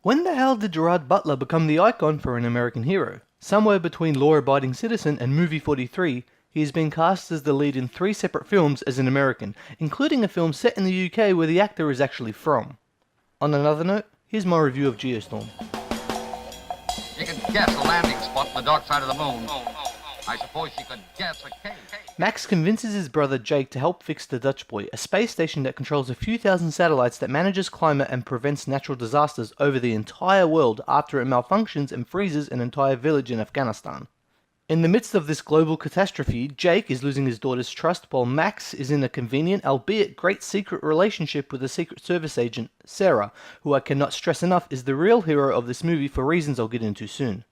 When the hell did Gerard Butler become the icon for an American hero? Somewhere between Law-Abiding Citizen and Movie 43, he has been cast as the lead in 3 separate films as an American, including a film set in the UK where the actor is actually from. On another note, here's my review of Geostorm. You can guess a landing spot on the dark side of the moon. I suppose you could guess a cave. Max convinces his brother Jake to help fix the Dutch Boy, a space station that controls a few thousand satellites that manages climate and prevents natural disasters over the entire world after it malfunctions and freezes an entire village in Afghanistan. In the midst of this global catastrophe, Jake is losing his daughter's trust while Max is in a convenient, albeit great secret relationship with a Secret Service agent, Sarah, who I cannot stress enough is the real hero of this movie for reasons I'll get into soon.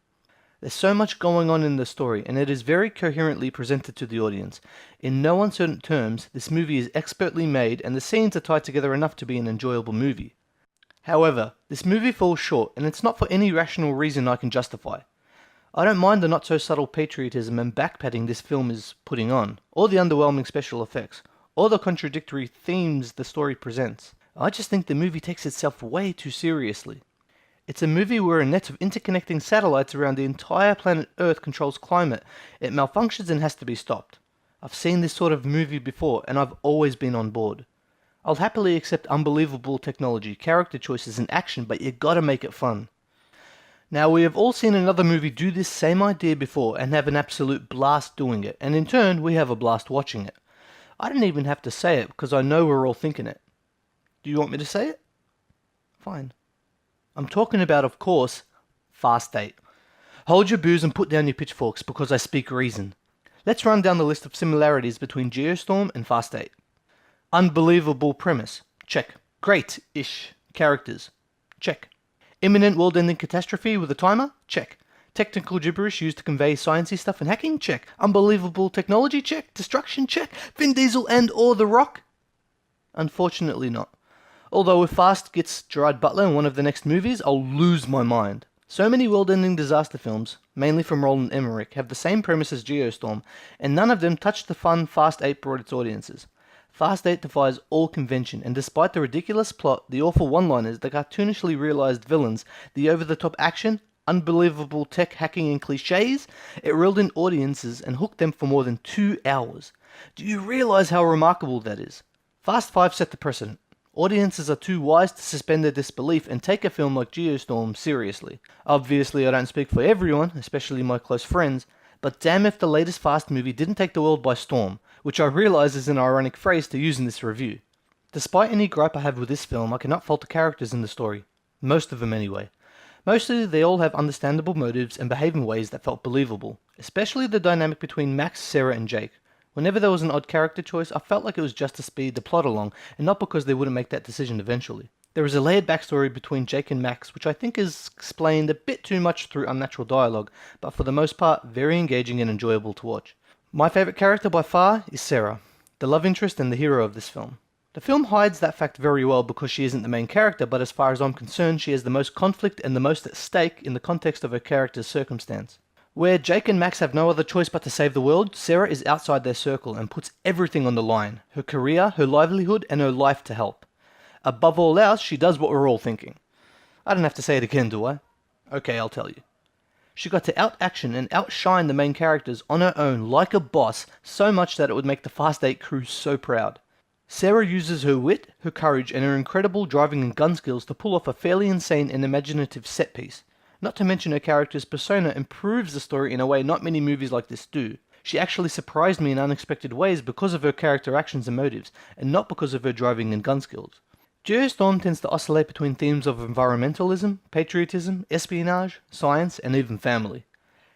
There's so much going on in the story, and it is very coherently presented to the audience. In no uncertain terms, this movie is expertly made, and the scenes are tied together enough to be an enjoyable movie. However, this movie falls short, and it's not for any rational reason I can justify. I don't mind the not-so-subtle patriotism and backpatting this film is putting on, or the underwhelming special effects, or the contradictory themes the story presents. I just think the movie takes itself way too seriously. It's a movie where a net of interconnecting satellites around the entire planet Earth controls climate. It malfunctions and has to be stopped. I've seen this sort of movie before, and I've always been on board. I'll happily accept unbelievable technology, character choices, and action, but you gotta make it fun. Now, we have all seen another movie do this same idea before and have an absolute blast doing it, and in turn, we have a blast watching it. I don't even have to say it, because I know we're all thinking it. Do you want me to say it? Fine. I'm talking about, of course, Fast 8. Hold your booze and put down your pitchforks, because I speak reason. Let's run down the list of similarities between Geostorm and Fast 8. Unbelievable premise. Check. Great-ish characters. Check. Imminent world-ending catastrophe with a timer? Check. Technical gibberish used to convey sciencey stuff and hacking? Check. Unbelievable technology? Check. Destruction? Check. Vin Diesel and or The Rock? Unfortunately not. Although if Fast gets Gerard Butler in one of the next movies, I'll lose my mind. So many world-ending disaster films, mainly from Roland Emmerich, have the same premise as Geostorm, and none of them touch the fun Fast 8 brought its audiences. Fast 8 defies all convention, and despite the ridiculous plot, the awful one-liners, the cartoonishly realised villains, the over-the-top action, unbelievable tech hacking and cliches, it reeled in audiences and hooked them for more than 2 hours. Do you realise how remarkable that is? Fast 5 set the precedent. Audiences are too wise to suspend their disbelief and take a film like Geostorm seriously. Obviously, I don't speak for everyone, especially my close friends, but damn if the latest Fast movie didn't take the world by storm, which I realise is an ironic phrase to use in this review. Despite any gripe I have with this film, I cannot fault the characters in the story. Most of them anyway. Mostly, they all have understandable motives and behave in ways that felt believable, especially the dynamic between Max, Sarah, and Jake. Whenever there was an odd character choice, I felt like it was just to speed the plot along, and not because they wouldn't make that decision eventually. There is a layered backstory between Jake and Max, which I think is explained a bit too much through unnatural dialogue, but for the most part, very engaging and enjoyable to watch. My favourite character by far is Sarah, the love interest and the hero of this film. The film hides that fact very well because she isn't the main character, but as far as I'm concerned, she has the most conflict and the most at stake in the context of her character's circumstance. Where Jake and Max have no other choice but to save the world, Sarah is outside their circle and puts everything on the line. Her career, her livelihood, and her life to help. Above all else, she does what we're all thinking. I don't have to say it again, do I? Okay, I'll tell you. She got to out-action and outshine the main characters on her own like a boss, so much that it would make the Fast 8 crew so proud. Sarah uses her wit, her courage, and her incredible driving and gun skills to pull off a fairly insane and imaginative set piece. Not to mention her character's persona improves the story in a way not many movies like this do. She actually surprised me in unexpected ways because of her character actions and motives, and not because of her driving and gun skills. Geostorm tends to oscillate between themes of environmentalism, patriotism, espionage, science, and even family.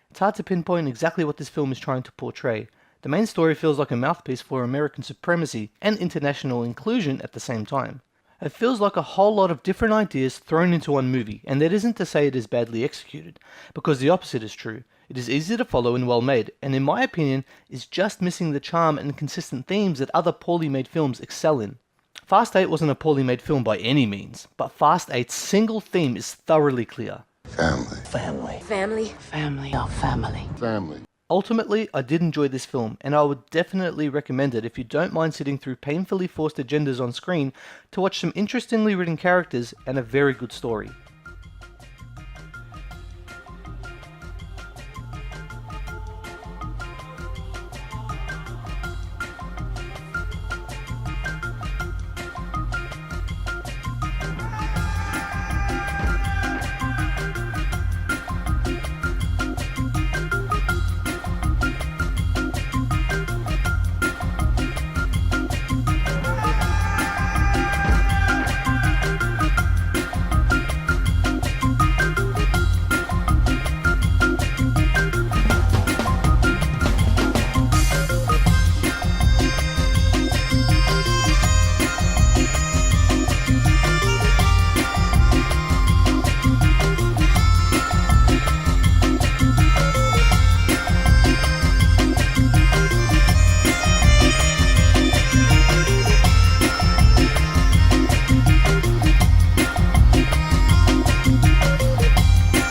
It's hard to pinpoint exactly what this film is trying to portray. The main story feels like a mouthpiece for American supremacy and international inclusion at the same time. It feels like a whole lot of different ideas thrown into one movie, and that isn't to say it is badly executed, because the opposite is true. It is easy to follow and well made, and in my opinion, is just missing the charm and consistent themes that other poorly made films excel in. Fast 8 wasn't a poorly made film by any means, but Fast 8's single theme is thoroughly clear. Family. Family. Family. Family. Our family. Family. Ultimately, I did enjoy this film, and I would definitely recommend it if you don't mind sitting through painfully forced agendas on screen to watch some interestingly written characters and a very good story.